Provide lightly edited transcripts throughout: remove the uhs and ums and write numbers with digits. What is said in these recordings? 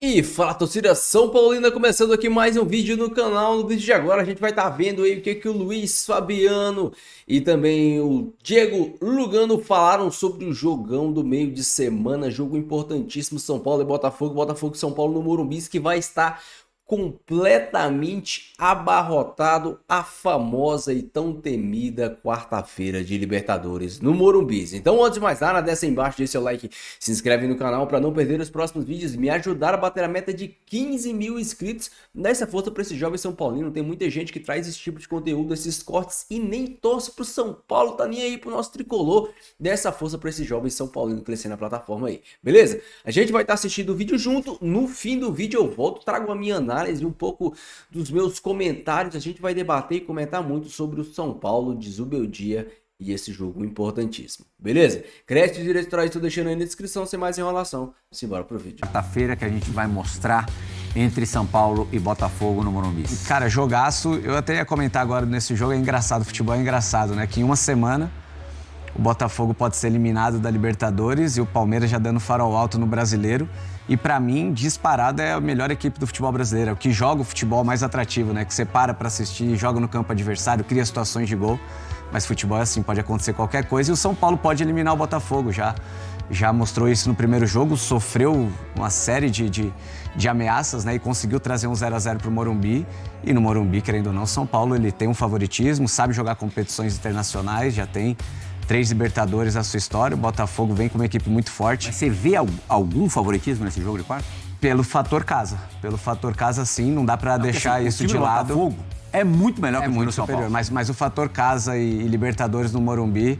E fala, torcida São Paulina, começando aqui mais um vídeo no canal. No vídeo de agora a gente vai estar vendo aí o que o Luiz Fabiano e também o Diego Lugano falaram sobre o jogão do meio de semana, jogo importantíssimo, São Paulo e Botafogo, Botafogo e São Paulo no Morumbi, que vai estar completamente abarrotado a famosa e tão temida quarta-feira de Libertadores no Morumbi. Então, antes de mais nada, desce aí embaixo, deixa seu like, se inscreve no canal para não perder os próximos vídeos e me ajudar a bater a meta de 15 mil inscritos. Dá essa força para esse jovem São Paulino. Tem muita gente que traz esse tipo de conteúdo, esses cortes e nem torce pro São Paulo, tá nem aí pro nosso tricolor. Dá essa força para esse jovem São Paulino crescer na plataforma aí, beleza? A gente vai estar assistindo o vídeo junto. No fim do vídeo eu volto, trago a minha análise e um pouco dos meus comentários. A gente vai debater e comentar muito sobre o São Paulo de Zubeldia e esse jogo importantíssimo, beleza? Créditos direitos estou deixando aí na descrição, sem mais enrolação. Simbora pro vídeo. Quarta-feira que a gente vai mostrar entre São Paulo e Botafogo no Morumbi. Cara, jogaço. Eu até ia comentar agora nesse jogo, é engraçado, o futebol é engraçado, né? Que em uma semana o Botafogo pode ser eliminado da Libertadores e o Palmeiras já dando farol alto no Brasileiro. E pra mim, disparado, é a melhor equipe do futebol brasileiro, é o que joga o futebol mais atrativo, né? Que você para pra assistir, joga no campo adversário, cria situações de gol. Mas futebol é assim, pode acontecer qualquer coisa. E o São Paulo pode eliminar o Botafogo, já mostrou isso no primeiro jogo, sofreu uma série de ameaças, né? E conseguiu trazer um 0-0 pro Morumbi. E no Morumbi, querendo ou não, São Paulo ele tem um favoritismo, sabe jogar competições internacionais, já tem 3 Libertadores na sua história, o Botafogo vem com uma equipe muito forte. Mas você vê algum favoritismo nesse jogo de quarta? Pelo fator casa sim, não dá pra deixar assim, isso de lado. O Botafogo é muito melhor que o time do São superior, Paulo. mas o fator casa e Libertadores no Morumbi,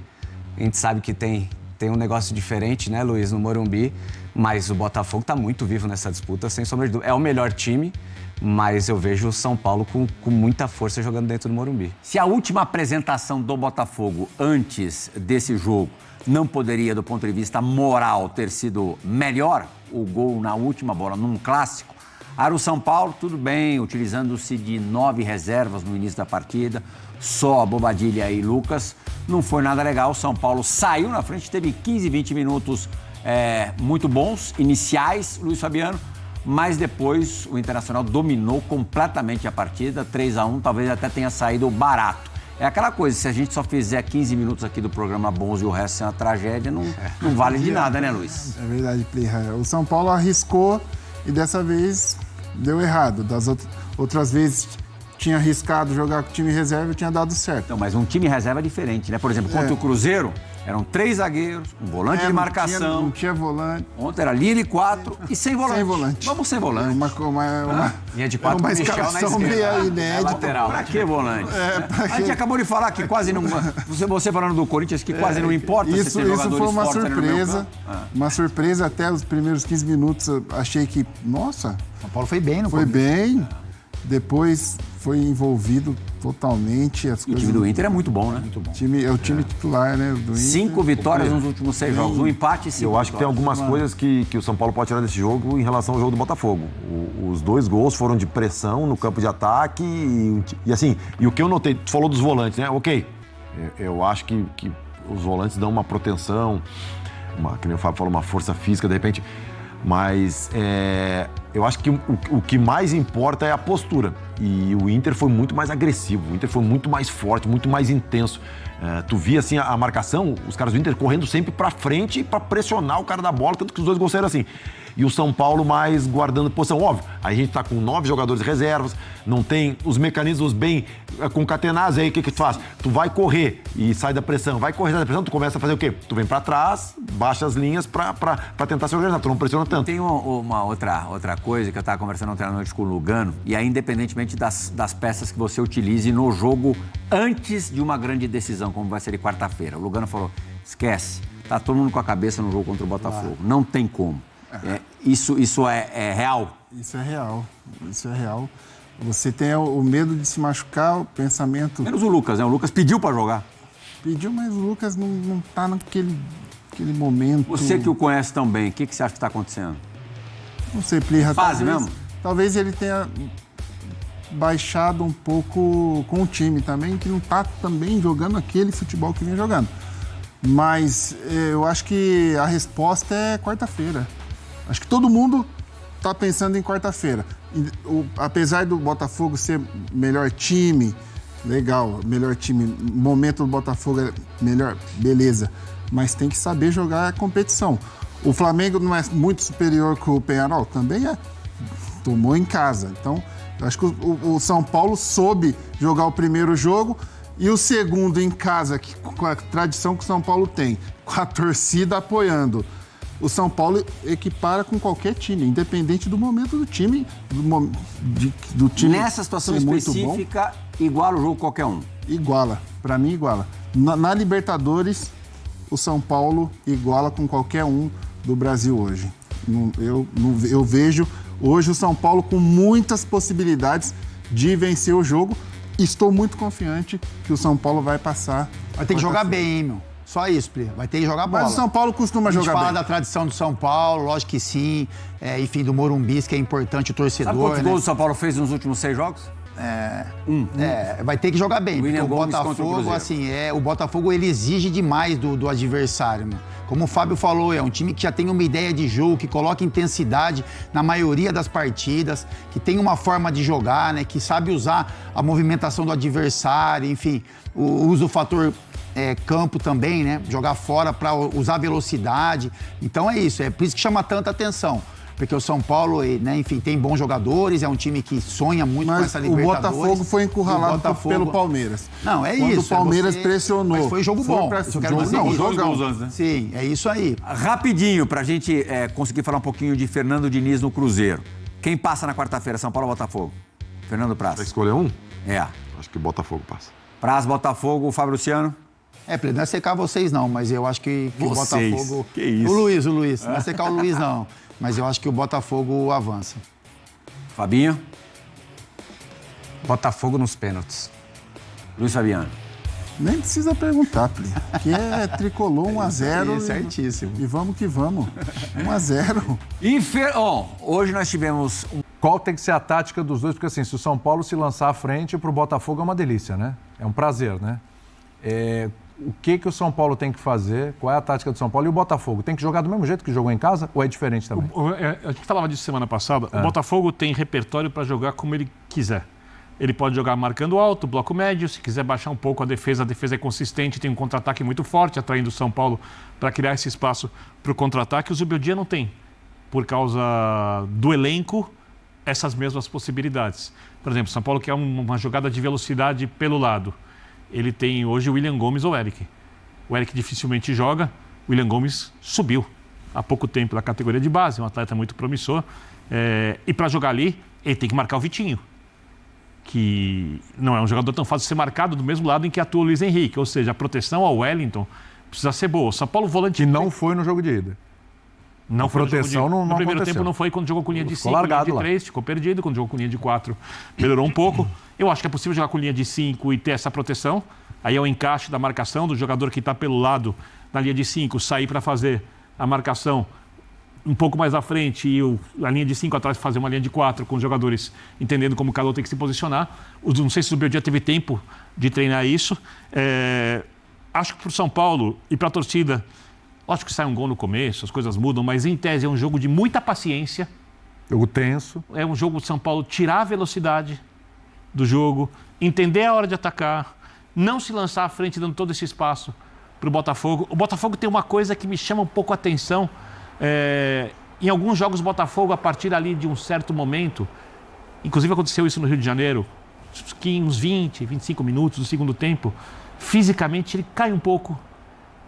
a gente sabe que tem um negócio diferente, né, Luiz, no Morumbi, mas o Botafogo tá muito vivo nessa disputa, sem sombra de dúvida. É o melhor time, mas eu vejo o São Paulo com muita força jogando dentro do Morumbi. Se a última apresentação do Botafogo antes desse jogo não poderia, do ponto de vista moral, ter sido melhor, o gol na última bola, num clássico, era o São Paulo, tudo bem, utilizando-se de 9 reservas no início da partida, só a Bobadilha e Lucas, não foi nada legal. O São Paulo saiu na frente, teve 15, 20 minutos muito bons, iniciais, Luiz Fabiano, mas depois o Internacional dominou completamente a partida, 3-1, talvez até tenha saído barato. É aquela coisa, se a gente só fizer 15 minutos aqui do programa bons e o resto é uma tragédia, não vale de nada, né, Luiz? É verdade, Plirra. O São Paulo arriscou e dessa vez deu errado. Das outras vezes tinha arriscado jogar com o time reserva e tinha dado certo. Não, mas um time reserva é diferente, né? Por exemplo, contra o Cruzeiro, eram 3 zagueiros, um volante de marcação. Não tinha volante. Ontem era linha de 4 e sem volante. Sem volante. Vamos sem volante. Linha de 4 uma com o Michel na escalação esquerda. meio inédita. Lateral. Pra que volante? Pra A gente acabou de falar que quase não... Você falando do Corinthians, que quase não importa se Isso tem jogadores foi uma fortes ali no meio surpresa. campo. Uma surpresa até os primeiros 15 minutos. Eu achei que, nossa, São Paulo foi bem no foi começo. bem. Depois foi envolvido totalmente. As E o time do Inter é muito bom, né? Muito bom. É o time titular, né? Do Inter. 5 vitórias nos últimos 6 jogos. Um empate e 5 Eu acho que tem algumas coisas que o São Paulo pode tirar desse jogo em relação ao jogo do Botafogo. Os 2 gols foram de pressão no campo de ataque e assim, e o que eu notei, tu falou dos volantes, né? Ok, eu acho que os volantes dão uma proteção, que nem o Fábio falou, uma força física, de repente, mas eu acho que o que mais importa é a postura. E o Inter foi muito mais agressivo, o Inter foi muito mais forte, muito mais intenso. Tu via assim a marcação, os caras do Inter correndo sempre pra frente pra pressionar o cara da bola, tanto que os 2 gols saíram assim. E o São Paulo mais guardando posição. Óbvio, a gente tá com 9 jogadores reservas, não tem os mecanismos bem concatenados. Aí o que tu faz? Tu vai correr e sai da pressão. Vai correr, sai da pressão, tu começa a fazer o quê? Tu vem pra trás, baixa as linhas pra tentar se organizar, tu não pressiona tanto. Tem uma outra coisa que eu estava conversando ontem à noite com o Lugano, e aí, independentemente das peças que você utilize no jogo antes de uma grande decisão, como vai ser de quarta-feira. O Lugano falou, esquece, tá todo mundo com a cabeça no jogo contra o Botafogo. Não tem como. Isso é real? Isso é real. Isso é real. Você tem o medo de se machucar, o pensamento... Menos o Lucas, né? O Lucas pediu para jogar. Pediu, mas o Lucas não tá naquele momento... Você que o conhece tão bem, o que você acha que está acontecendo? Não sei, Plirra. Fase mesmo? Talvez ele tenha baixado um pouco com o time também, que não tá também jogando aquele futebol que vinha jogando. Mas eu acho que a resposta é quarta-feira. Acho que todo mundo está pensando em quarta-feira. Apesar do Botafogo ser melhor time, legal, melhor time, o momento do Botafogo é melhor, beleza, mas tem que saber jogar a competição. O Flamengo não é muito superior que o Peñarol? Também é. Tomou em casa. Então, acho que o São Paulo soube jogar o primeiro jogo e o segundo em casa, com a tradição que o São Paulo tem, com a torcida apoiando. O São Paulo equipara com qualquer time, independente do momento do time. Do time nessa situação muito específica, iguala o jogo qualquer um. Iguala. Para mim, iguala. Na Libertadores, o São Paulo iguala com qualquer um do Brasil hoje. Eu vejo hoje o São Paulo com muitas possibilidades de vencer o jogo. Estou muito confiante que o São Paulo vai passar. Vai ter que jogar bem, hein, meu? Só isso, Pli. Vai ter que jogar bola. Mas o São Paulo costuma jogar bem. A gente fala da tradição do São Paulo, lógico que sim. Enfim, do Morumbi, que é importante o torcedor. Sabe quantos gols o São Paulo fez nos últimos 6 jogos? Vai ter que jogar bem. William porque o Gomes contra o Botafogo, Cruzeiro. assim, o Botafogo ele exige demais do adversário, meu. Como o Fábio falou, é um time que já tem uma ideia de jogo, que coloca intensidade na maioria das partidas, que tem uma forma de jogar, né? Que sabe usar a movimentação do adversário, enfim, usa o fator campo também, né? Jogar fora para usar velocidade. Então é isso, é por isso que chama tanta atenção. Porque o São Paulo, né, enfim, tem bons jogadores, é um time que sonha muito com essa Libertadores. O Botafogo foi encurralado pelo Palmeiras. Não, é Quando isso. o Palmeiras pressionou. Mas foi jogo bom. Isso eu quero dizer não, isso. dois gols antes, né? Sim, é isso aí. Rapidinho, pra gente conseguir falar um pouquinho de Fernando Diniz no Cruzeiro. Quem passa na quarta-feira, São Paulo ou Botafogo? Fernando Praz. Vai escolher um? É. Acho que o Botafogo passa. Praz, Botafogo, Fábio Luciano. Pli, não é secar vocês não, mas eu acho que o Vocês? Botafogo... Que isso? O Luiz. Não é secar o Luiz não, mas eu acho que o Botafogo avança. Fabinho. Botafogo nos pênaltis. Luiz Fabiano. Nem precisa perguntar, Pli. Que é tricolor 1-0. Certíssimo. E vamos que vamos. 1-0. Hoje nós tivemos Qual tem que ser a tática dos dois? Porque assim, se o São Paulo se lançar à frente, pro Botafogo é uma delícia, né? É um prazer, né? O que o São Paulo tem que fazer? Qual é a tática do São Paulo? E o Botafogo? Tem que jogar do mesmo jeito que jogou em casa ou é diferente também? A gente falava disso semana passada. O Botafogo tem repertório para jogar como ele quiser. Ele pode jogar marcando alto, bloco médio. Se quiser baixar um pouco a defesa é consistente, tem um contra-ataque muito forte, atraindo o São Paulo para criar esse espaço para o contra-ataque. O Zubeldia não tem, por causa do elenco, essas mesmas possibilidades. Por exemplo, o São Paulo quer uma jogada de velocidade pelo lado. Ele tem hoje o William Gomes ou o Eric. O Eric dificilmente joga, o William Gomes subiu há pouco tempo da categoria de base, um atleta muito promissor. E para jogar ali, ele tem que marcar o Vitinho, que não é um jogador tão fácil de ser marcado do mesmo lado em que atua o Luiz Henrique. Ou seja, a proteção ao Wellington precisa ser boa. O São Paulo volante... Que não foi no jogo de ida. Não foi proteção no não primeiro aconteceu. tempo não foi quando jogou com linha de 5, linha largado de lá. 3, ficou perdido. Quando jogou com linha de 4, melhorou um pouco. Eu acho que é possível jogar com linha de 5 e ter essa proteção. Aí é o encaixe da marcação do jogador que está pelo lado da linha de 5, sair para fazer a marcação um pouco mais à frente e a linha de 5 atrás fazer uma linha de 4 com os jogadores entendendo como cada um tem que se posicionar. Não sei se o Zubeldia teve tempo de treinar isso. Acho que para o São Paulo e para a torcida, lógico que sai um gol no começo, as coisas mudam, mas em tese é um jogo de muita paciência. Jogo tenso. É um jogo de São Paulo tirar a velocidade do jogo, entender a hora de atacar, não se lançar à frente dando todo esse espaço para o Botafogo. O Botafogo tem uma coisa que me chama um pouco a atenção. Em alguns jogos, o Botafogo, a partir ali de um certo momento, inclusive aconteceu isso no Rio de Janeiro, uns 20, 25 minutos do segundo tempo, fisicamente ele cai um pouco,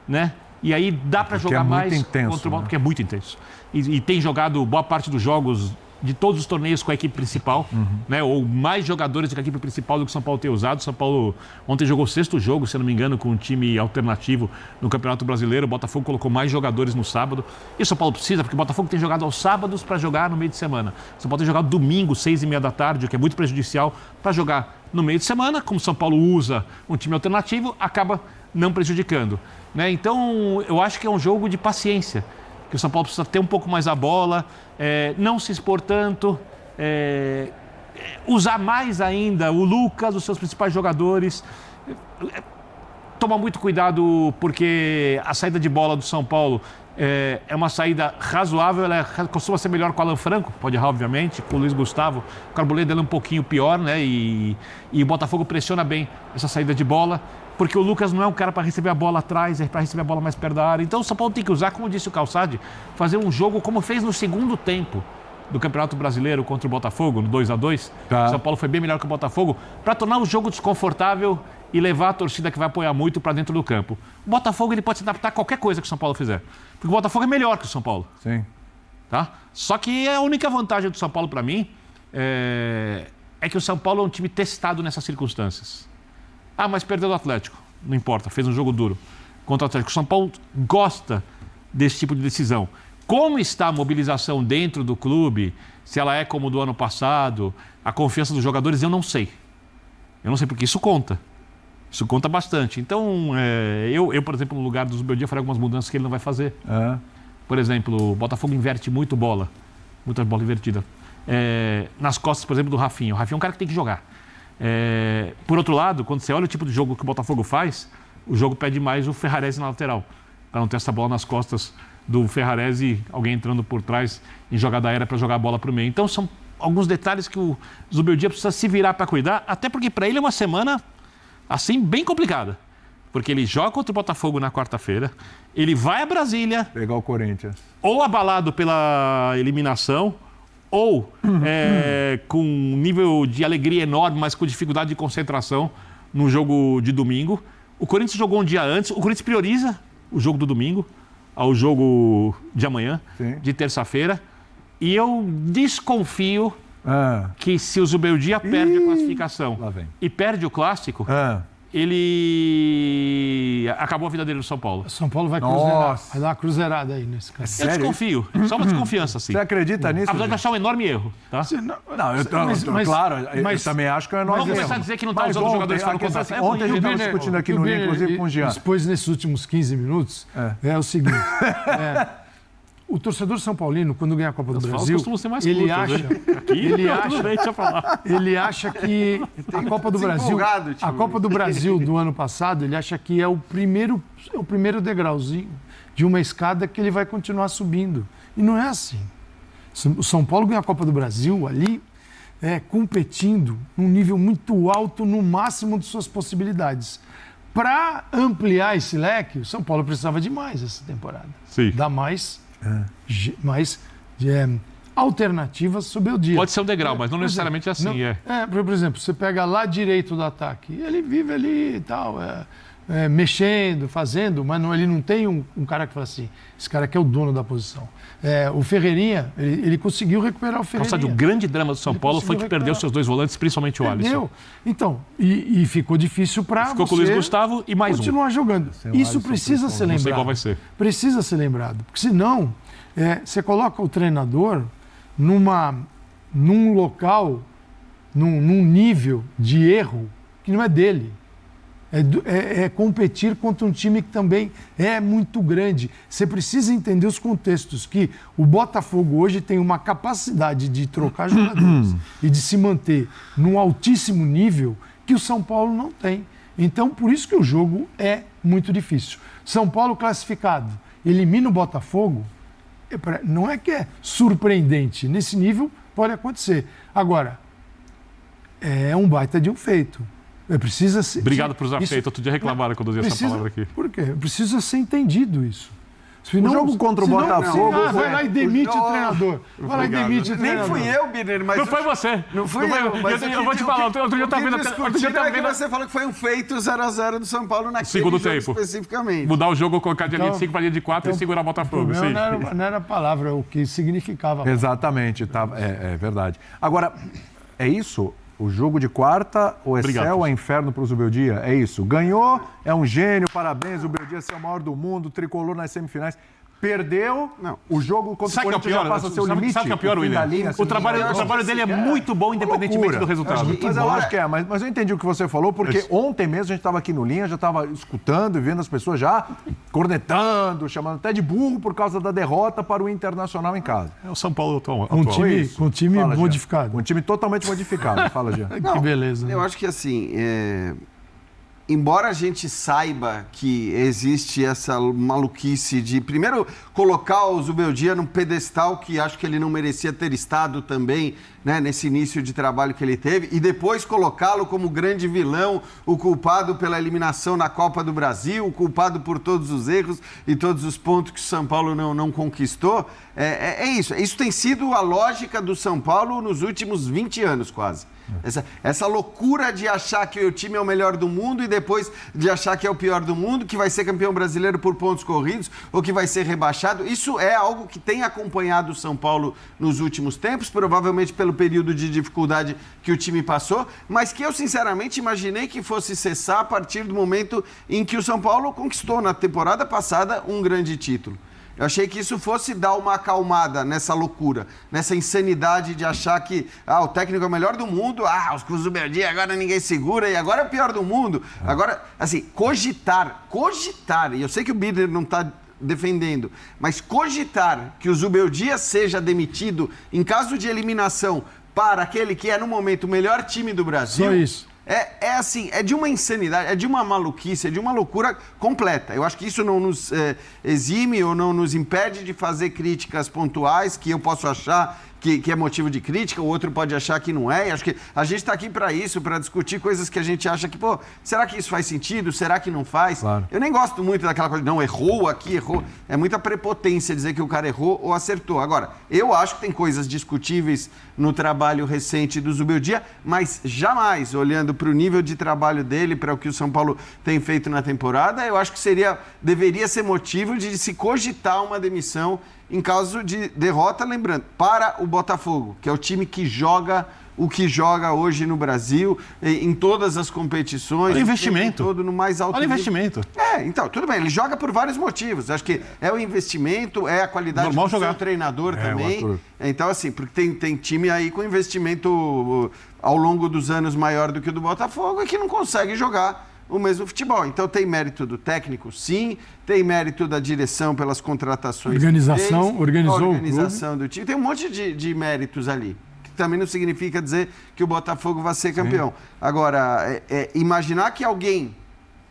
né? E aí dá para jogar mais intenso, contra o Botafogo, né? porque é muito intenso. E tem jogado boa parte dos jogos de todos os torneios com a equipe principal, né? Ou mais jogadores com a equipe principal do que o São Paulo tem usado. O São Paulo ontem jogou o 6º jogo, se eu não me engano, com um time alternativo no Campeonato Brasileiro. O Botafogo colocou mais jogadores no sábado. E o São Paulo precisa, porque o Botafogo tem jogado aos sábados para jogar no meio de semana. O São Paulo tem jogado domingo, 6h30 da tarde, o que é muito prejudicial para jogar no meio de semana. Como o São Paulo usa um time alternativo, acaba não prejudicando, né? Então, eu acho que é um jogo de paciência, que o São Paulo precisa ter um pouco mais a bola, não se expor tanto, usar mais ainda o Lucas, os seus principais jogadores, tomar muito cuidado porque a saída de bola do São Paulo É uma saída razoável, ela costuma ser melhor com o Alan Franco, pode errar, obviamente, com o Luiz Gustavo. O Carboleda é um pouquinho pior, né? E o Botafogo pressiona bem essa saída de bola, porque o Lucas não é um cara para receber a bola atrás, é para receber a bola mais perto da área. Então o São Paulo tem que usar, como disse o Calçade, fazer um jogo como fez no segundo tempo do Campeonato Brasileiro contra o Botafogo, no 2-2. Tá. O São Paulo foi bem melhor que o Botafogo, para tornar o jogo desconfortável e levar a torcida que vai apoiar muito para dentro do campo. O Botafogo ele pode se adaptar a qualquer coisa que o São Paulo fizer. Porque o Botafogo é melhor que o São Paulo. Sim. Tá? Só que a única vantagem do São Paulo para mim é que o São Paulo é um time testado nessas circunstâncias. Ah, mas perdeu do Atlético. Não importa, fez um jogo duro contra o Atlético. O São Paulo gosta desse tipo de decisão. Como está a mobilização dentro do clube, se ela é como do ano passado, a confiança dos jogadores, eu não sei. Eu não sei, porque isso conta. Isso conta bastante. Então, eu, por exemplo, no lugar do Zubeldia, farei algumas mudanças que ele não vai fazer. Por exemplo, o Botafogo inverte muito bola. Muita bola invertida. Nas costas, por exemplo, do Rafinha. O Rafinha é um cara que tem que jogar. Por outro lado, quando você olha o tipo de jogo que o Botafogo faz, o jogo pede mais o Ferrarese na lateral. Para não ter essa bola nas costas do Ferrarese e alguém entrando por trás em jogada aérea para jogar a bola para o meio. Então, são alguns detalhes que o Zubeldia precisa se virar para cuidar, até porque para ele é uma semana assim bem complicada. Porque ele joga contra o Botafogo na quarta-feira, ele vai a Brasília... Pegar o Corinthians. Ou abalado pela eliminação, ou com um nível de alegria enorme, mas com dificuldade de concentração no jogo de domingo. O Corinthians jogou um dia antes, o Corinthians prioriza o jogo do domingo ao jogo de amanhã, Sim. de terça-feira. E eu desconfio que se o Zubeldia perde a classificação Lá vem. e perde o clássico, ele acabou a vida dele no São Paulo. O São Paulo vai Nossa. cruzeirar. Vai dar uma creusada aí nesse caso. Eu desconfio. Só uma desconfiança, assim. Você acredita nisso? Apesar de achar um enorme erro, tá? Não, eu também acho que é enorme. Vamos começar a dizer que não está Mas usando os ontem, jogadores fora o a questão contrato. assim, ontem a gente estava discutindo aqui no Linha, inclusive com o Jean. Expôs nesses últimos 15 minutos é o seguinte. O torcedor São Paulino, quando ganha a Copa do Brasil, ele acha que a Copa do Brasil, do ano passado, ele acha que é o primeiro degrauzinho de uma escada que ele vai continuar subindo. E não é assim. O São Paulo ganha a Copa do Brasil ali, competindo num nível muito alto, no máximo de suas possibilidades. Para ampliar esse leque, o São Paulo precisava de mais essa temporada. Sim. Dar mais alternativas sob o dia. Pode ser um degrau, mas não necessariamente assim. Por exemplo, você pega lá direito do ataque, ele vive ali e tal, mexendo, fazendo, mas ele não tem um cara que fala assim, esse cara aqui é o dono da posição. O Ferreirinha, ele conseguiu recuperar o Ferreirinha. O grande drama do São Paulo foi que perdeu seus dois volantes, principalmente o Alisson. Então, e ficou difícil para você... Ficou com o Luiz Gustavo e mais continuar jogando. Isso precisa ser lembrado. Não sei qual vai ser. Precisa ser lembrado. Porque senão, você coloca o treinador num local, num nível de erro que não é dele. É competir contra um time que também é muito grande. Você precisa entender os contextos, que o Botafogo hoje tem uma capacidade de trocar jogadores e de se manter num altíssimo nível que o São Paulo não tem. Então, por isso que o jogo é muito difícil. São Paulo classificado, elimina o Botafogo, não é que é surpreendente. Nesse nível pode acontecer. Agora, é um baita de um feito. Precisa ser, obrigado por usar feito. Outro dia reclamaram quando eu usei essa palavra aqui. Por quê? Precisa ser entendido isso. O jogo contra o Botafogo... vai lá e demite o treinador. Vai lá e demite o treinador. Nem fui eu, Birner, mas... Não foi você. Não fui eu. Mas eu vou te falar. Outro dia eu estava vendo... Você falou que foi um feito 0x0 do São Paulo naquele segundo jogo tempo. Especificamente. Mudar o jogo, colocar de linha de 5 para linha de 4 e segurar o Botafogo. Não era a palavra, o que significava. Exatamente. É verdade. Agora, é isso... O jogo de quarta, ou é céu ou é inferno para o Zubeldia? É isso. Ganhou, é um gênio, parabéns. O Zubeldia é o maior do mundo, tricolor nas semifinais. Perdeu, o jogo contra o Corinthians já passa a ser o limite. Sabe o que é pior, William? O trabalho dele é muito bom, independentemente do resultado. Mas eu acho que mas eu entendi o que você falou, porque ontem mesmo a gente estava aqui no Linha, já estava escutando e vendo as pessoas já cornetando, chamando até de burro por causa da derrota para o Internacional em casa. É o São Paulo atual. Com um time modificado. Um time totalmente modificado. Fala, Jean. Que beleza. Eu acho que assim, embora a gente saiba que existe essa maluquice de, primeiro, colocar o Zubeldia num pedestal que acho que ele não merecia ter estado também, né, nesse início de trabalho que ele teve, e depois colocá-lo como grande vilão, o culpado pela eliminação na Copa do Brasil, o culpado por todos os erros e todos os pontos que o São Paulo não conquistou, é isso. Isso tem sido a lógica do São Paulo nos últimos 20 anos quase. Essa loucura de achar que o time é o melhor do mundo e depois de achar que é o pior do mundo, que vai ser campeão brasileiro por pontos corridos ou que vai ser rebaixado, isso é algo que tem acompanhado o São Paulo nos últimos tempos, provavelmente pelo período de dificuldade que o time passou, mas que eu sinceramente imaginei que fosse cessar a partir do momento em que o São Paulo conquistou na temporada passada um grande título. Eu achei que isso fosse dar uma acalmada nessa loucura, nessa insanidade de achar que o técnico é o melhor do mundo, os Zubeldia agora ninguém segura e agora é o pior do mundo. Agora, assim, cogitar, e eu sei que o Birner não está defendendo, mas cogitar que o Zubeldia seja demitido em caso de eliminação para aquele que é no momento o melhor time do Brasil... Só isso. É de uma insanidade, é de uma maluquice, é de uma loucura completa. Eu acho que isso não nos exime ou não nos impede de fazer críticas pontuais que eu posso achar que é motivo de crítica, o outro pode achar que não é. E acho que a gente está aqui para isso, para discutir coisas que a gente acha que, será que isso faz sentido? Será que não faz? Claro. Eu nem gosto muito daquela coisa, não, errou aqui, errou. É muita prepotência dizer que o cara errou ou acertou. Agora, eu acho que tem coisas discutíveis no trabalho recente do Zubeldia, mas jamais, olhando para o nível de trabalho dele, para o que o São Paulo tem feito na temporada, eu acho que deveria ser motivo de se cogitar uma demissão em caso de derrota, lembrando, para o Botafogo, que é o time que joga o que joga hoje no Brasil, em todas as competições. Olha o investimento. Todo no mais alto Olha o nível. investimento. Então, tudo bem, ele joga por vários motivos. Acho que é o investimento, é a qualidade Normal do jogar. seu treinador o também. Arthur. Então, assim, porque tem time aí com investimento ao longo dos anos maior do que o do Botafogo e que não consegue jogar o mesmo futebol. Então tem mérito do técnico, sim, tem mérito da direção pelas contratações. Organização, organizou a organização do time. Tem um monte de méritos ali, que também não significa dizer que o Botafogo vai ser campeão. Agora, imaginar que alguém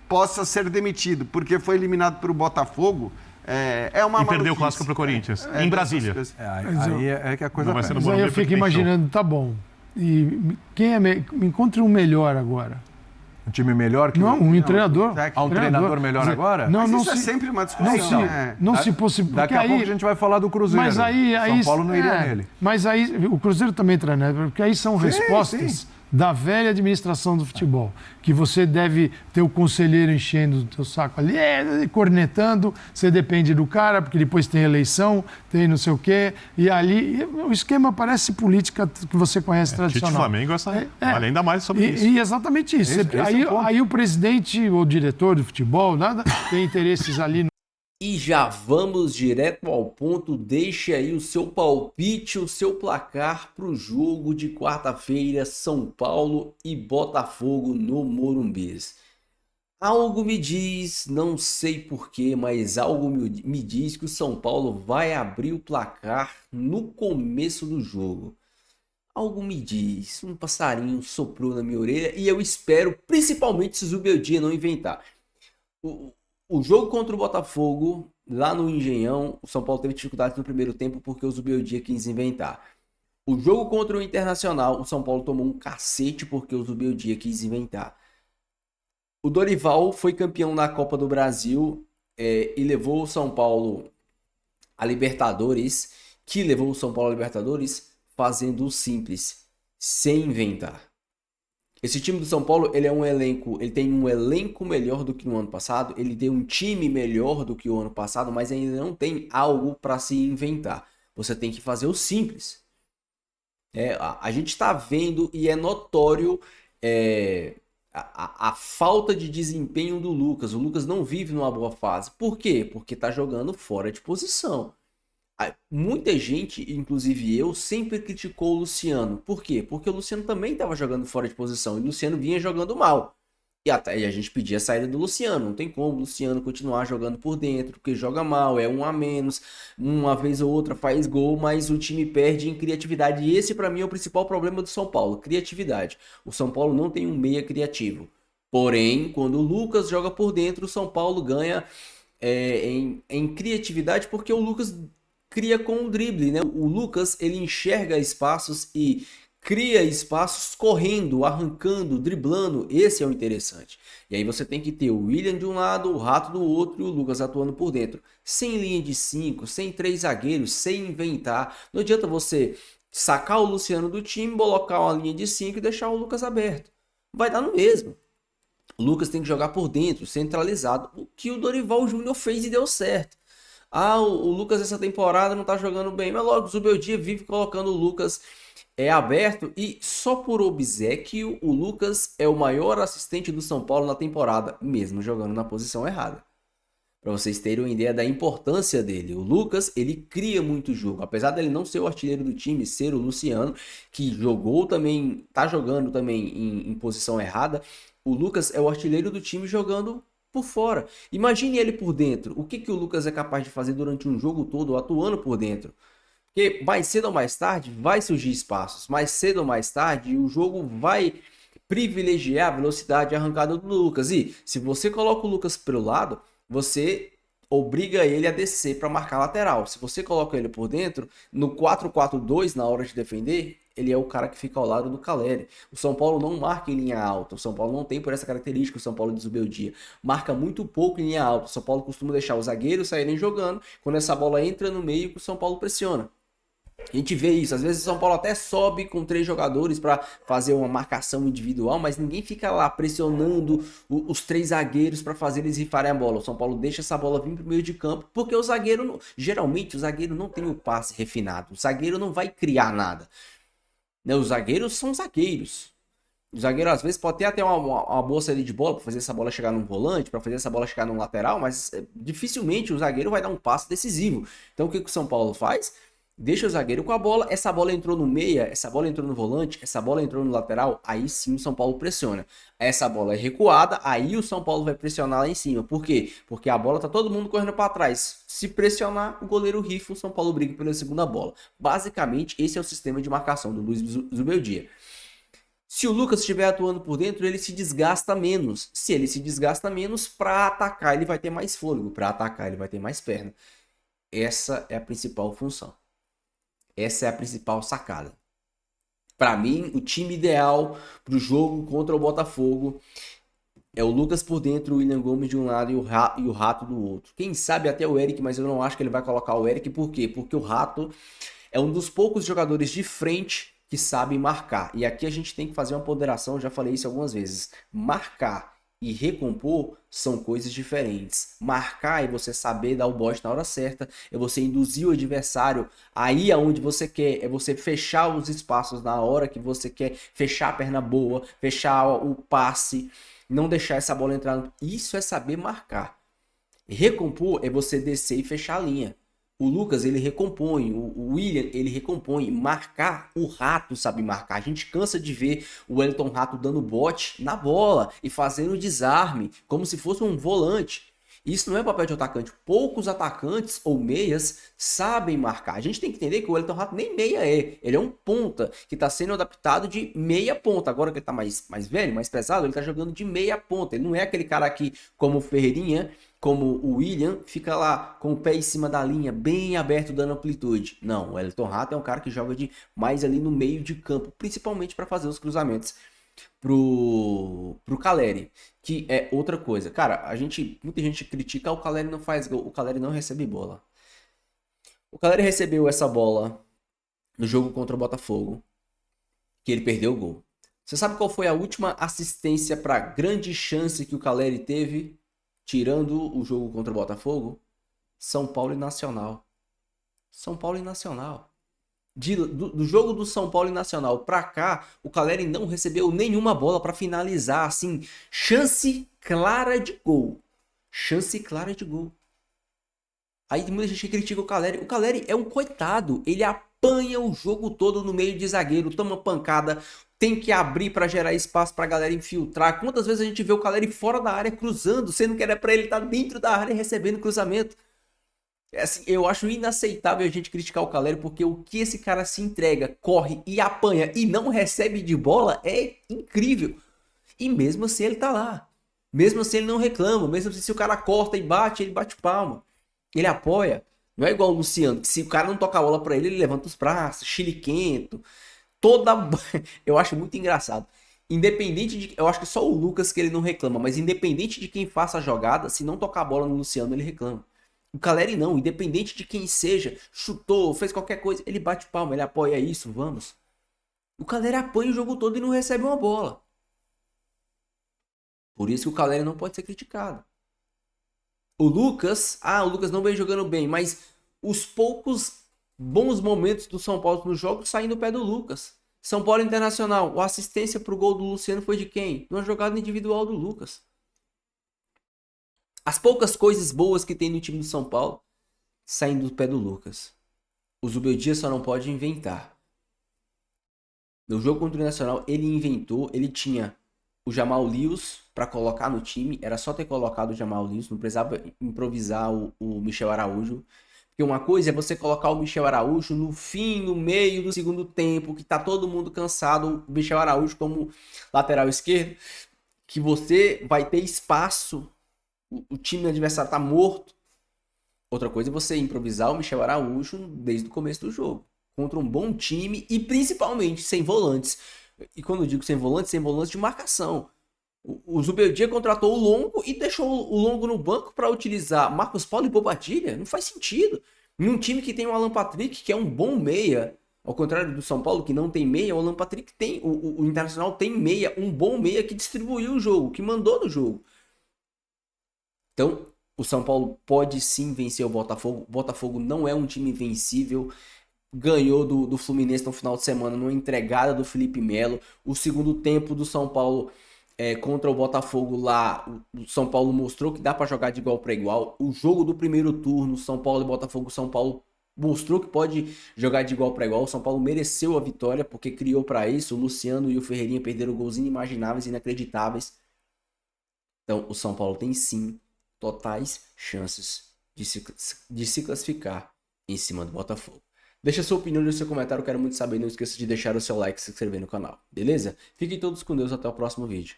possa ser demitido porque foi eliminado pelo Botafogo é uma E perdeu o maluquice. clássico para o Corinthians, em Brasília. Aí é que a coisa Não vai ser pega. no Mas aí eu Morumbi porque fico tem imaginando, tá bom. E quem me encontre um melhor agora. Um time melhor que Não, um treinador. técnico. Há um treinador melhor agora? Não, Mas não isso é se, sempre uma discussão. não se possibilita. Daqui a pouco a gente vai falar do Cruzeiro. Mas aí São Paulo não iria nele. Mas aí o Cruzeiro também treina, porque aí são respostas da velha administração do futebol, que você deve ter o conselheiro enchendo o teu saco ali, cornetando, você depende do cara, porque depois tem eleição, tem não sei o quê, e ali o esquema parece política que você conhece tradicional. Tite Flamengo, olha ainda mais sobre isso. E exatamente isso. Esse é o ponto. Aí o presidente ou diretor do futebol tem interesses ali no... E já vamos direto ao ponto, deixe aí o seu palpite, o seu placar para o jogo de quarta-feira, São Paulo e Botafogo no Morumbi. Algo me diz, não sei porquê, mas algo me diz que o São Paulo vai abrir o placar no começo do jogo. Algo me diz, um passarinho soprou na minha orelha e eu espero, principalmente se o Zubeldia não inventar. O jogo contra o Botafogo, lá no Engenhão, o São Paulo teve dificuldades no primeiro tempo porque o Zubeldia quis inventar. O jogo contra o Internacional, o São Paulo tomou um cacete porque o Zubeldia quis inventar. O Dorival foi campeão na Copa do Brasil e levou o São Paulo a Libertadores, fazendo o simples, sem inventar. Esse time do São Paulo, ele tem um elenco melhor do que no ano passado, ele tem um time melhor do que o ano passado, mas ainda não tem algo para se inventar. Você tem que fazer o simples. A gente está vendo e é notório a falta de desempenho do Lucas. O Lucas não vive numa boa fase. Por quê? Porque está jogando fora de posição. Muita gente, inclusive eu, sempre criticou o Luciano. Por quê? Porque o Luciano também estava jogando fora de posição e o Luciano vinha jogando mal. E a gente pedia a saída do Luciano. Não tem como o Luciano continuar jogando por dentro, porque joga mal, é um a menos, uma vez ou outra faz gol, mas o time perde em criatividade. E esse, para mim, é o principal problema do São Paulo, criatividade. O São Paulo não tem um meia criativo. Porém, quando o Lucas joga por dentro, o São Paulo ganha em criatividade, porque o Lucas cria com o drible, né? O Lucas, ele enxerga espaços e cria espaços correndo, arrancando, driblando. Esse é o interessante. E aí você tem que ter o William de um lado, o Rato do outro e o Lucas atuando por dentro. Sem linha de 5, sem 3 zagueiros, sem inventar. Não adianta você sacar o Luciano do time, colocar uma linha de 5 e deixar o Lucas aberto. Vai dar no mesmo. O Lucas tem que jogar por dentro, centralizado. O que o Dorival Júnior fez e deu certo. O Lucas essa temporada não tá jogando bem, mas logo o Zubeldia vive colocando o Lucas aberto, e só por obséquio o Lucas é o maior assistente do São Paulo na temporada, mesmo jogando na posição errada. Para vocês terem uma ideia da importância dele, o Lucas, ele cria muito jogo, apesar dele não ser o artilheiro do time, ser o Luciano, que jogou também, tá jogando também em posição errada. O Lucas é o artilheiro do time jogando por fora. Imagine ele por dentro. O que o Lucas é capaz de fazer durante um jogo todo atuando por dentro? Porque mais cedo ou mais tarde vai surgir espaços. Mais cedo ou mais tarde o jogo vai privilegiar a velocidade e a arrancada do Lucas. E se você coloca o Lucas pelo lado, você obriga ele a descer para marcar lateral. Se você coloca ele por dentro, no 4-4-2, na hora de defender, ele é o cara que fica ao lado do Caleri. O São Paulo não marca em linha alta. O São Paulo não tem por essa característica. O São Paulo de Zubeldia marca muito pouco em linha alta. O São Paulo costuma deixar os zagueiros saírem jogando. Quando essa bola entra no meio, o São Paulo pressiona. A gente vê isso. Às vezes o São Paulo até sobe com 3 jogadores para fazer uma marcação individual, mas ninguém fica lá pressionando os 3 zagueiros para fazer eles rifarem a bola. O São Paulo deixa essa bola vir para o meio de campo, porque o zagueiro, geralmente o zagueiro não tem o passe refinado. O zagueiro não vai criar nada. Os zagueiros são zagueiros. O zagueiro às vezes pode ter até uma boa saída de bola para fazer essa bola chegar num volante, para fazer essa bola chegar num lateral, mas dificilmente o zagueiro vai dar um passe decisivo. Então o que o São Paulo faz? Deixa o zagueiro com a bola, essa bola entrou no meia, essa bola entrou no volante, essa bola entrou no lateral, aí sim o São Paulo pressiona. Essa bola é recuada, aí o São Paulo vai pressionar lá em cima. Por quê? Porque a bola tá todo mundo correndo para trás. Se pressionar, o goleiro rifa, o São Paulo briga pela segunda bola. Basicamente, esse é o sistema de marcação do Luiz Zubeldia. Se o Lucas estiver atuando por dentro, ele se desgasta menos. Se ele se desgasta menos, para atacar ele vai ter mais fôlego, para atacar ele vai ter mais perna. Essa é a principal função. Essa é a principal sacada. Para mim, o time ideal para o jogo contra o Botafogo é o Lucas por dentro, o William Gomes de um lado e o Rato do outro. Quem sabe até o Eric, mas eu não acho que ele vai colocar o Eric. Por quê? Porque o Rato é um dos poucos jogadores de frente que sabem marcar. E aqui a gente tem que fazer uma ponderação, eu já falei isso algumas vezes. Marcar e recompor são coisas diferentes. Marcar é você saber dar o bote na hora certa, é você induzir o adversário aí aonde você quer, é você fechar os espaços na hora que você quer, fechar a perna boa, fechar o passe, não deixar essa bola entrar. Isso é saber marcar. Recompor é você descer e fechar a linha. O Lucas, ele recompõe, o William, ele recompõe. Marcar, o Rato sabe marcar. A gente cansa de ver o Wellington Rato dando bote na bola e fazendo desarme, como se fosse um volante. Isso não é papel de atacante. Poucos atacantes ou meias sabem marcar. A gente tem que entender que o Wellington Rato nem meia é. Ele é um ponta que está sendo adaptado de meia ponta. Agora que ele está mais velho, mais pesado, ele está jogando de meia ponta. Ele não é aquele cara aqui como o Ferreirinha, como o William, fica lá com o pé em cima da linha, bem aberto, dando amplitude. Não, o Wellington Rato é um cara que joga de mais ali no meio de campo, principalmente para fazer os cruzamentos pro Caleri, que é outra coisa. Cara, muita gente critica, o Caleri não faz gol, o Caleri não recebe bola. O Caleri recebeu essa bola no jogo contra o Botafogo, que ele perdeu o gol. Você sabe qual foi a última assistência para grande chance que o Caleri teve? Tirando o jogo contra o Botafogo, São Paulo e Nacional. São Paulo e Nacional. Do jogo do São Paulo e Nacional pra cá, o Caleri não recebeu nenhuma bola pra finalizar, assim, chance clara de gol. Chance clara de gol. Aí muita gente critica o Caleri. O Caleri é um coitado. Ele apanha o jogo todo no meio de zagueiro, toma pancada, tem que abrir para gerar espaço para a galera infiltrar. Quantas vezes a gente vê o Caleri fora da área cruzando, sendo que era para ele estar dentro da área recebendo cruzamento? Assim, eu acho inaceitável a gente criticar o Caleri, porque o que esse cara se entrega, corre e apanha e não recebe de bola é incrível. E mesmo assim ele tá lá. Mesmo assim ele não reclama. Mesmo assim se o cara corta e bate, ele bate palma. Ele apoia. Não é igual o Luciano, que se o cara não toca a bola pra ele, ele levanta os braços, chiliquento. Eu acho muito engraçado. Independente de... Eu acho que só o Lucas que ele não reclama, mas independente de quem faça a jogada, se não tocar a bola no Luciano, ele reclama. O Caleri não, independente de quem seja, chutou, fez qualquer coisa, ele bate palma, ele apoia isso, vamos. O Caleri apanha o jogo todo e não recebe uma bola. Por isso que o Caleri não pode ser criticado. O Lucas não vem jogando bem, mas os poucos bons momentos do São Paulo nos jogos saem do pé do Lucas. São Paulo Internacional, a assistência pro gol do Luciano foi de quem? Numa jogada individual do Lucas. As poucas coisas boas que tem no time do São Paulo saem do pé do Lucas. O Zubeldia só não pode inventar. No jogo contra o Nacional, ele inventou, ele tinha o Jamal Lewis para colocar no time, era só ter colocado o Jamal Lewis, não precisava improvisar o Michel Araújo. Porque uma coisa é você colocar o Michel Araújo no fim, no meio do segundo tempo, que tá todo mundo cansado, o Michel Araújo como lateral esquerdo, que você vai ter espaço, o time adversário tá morto. Outra coisa é você improvisar o Michel Araújo desde o começo do jogo, contra um bom time e principalmente sem volantes. E quando eu digo sem volantes de marcação. O Zubeldia contratou o Longo e deixou o Longo no banco para utilizar Marcos Paulo e Bobadilla. Não faz sentido. Em um time que tem o Alan Patrick, que é um bom meia, ao contrário do São Paulo, que não tem meia, o Alan Patrick tem. O Internacional tem meia, um bom meia que distribuiu o jogo, que mandou no jogo. Então, o São Paulo pode sim vencer o Botafogo. O Botafogo não é um time invencível. Ganhou do Fluminense no final de semana, numa entregada do Felipe Melo. O segundo tempo do São Paulo contra o Botafogo lá, o São Paulo mostrou que dá para jogar de igual para igual. O jogo do primeiro turno, São Paulo e Botafogo, São Paulo mostrou que pode jogar de igual para igual. O São Paulo mereceu a vitória porque criou para isso. O Luciano e o Ferreirinha perderam gols inimagináveis, inacreditáveis. Então, o São Paulo tem sim totais chances de se classificar em cima do Botafogo. Deixa sua opinião no seu comentário, eu quero muito saber. Não esqueça de deixar o seu like e se inscrever no canal, beleza? Fiquem todos com Deus, até o próximo vídeo.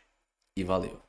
E valeu!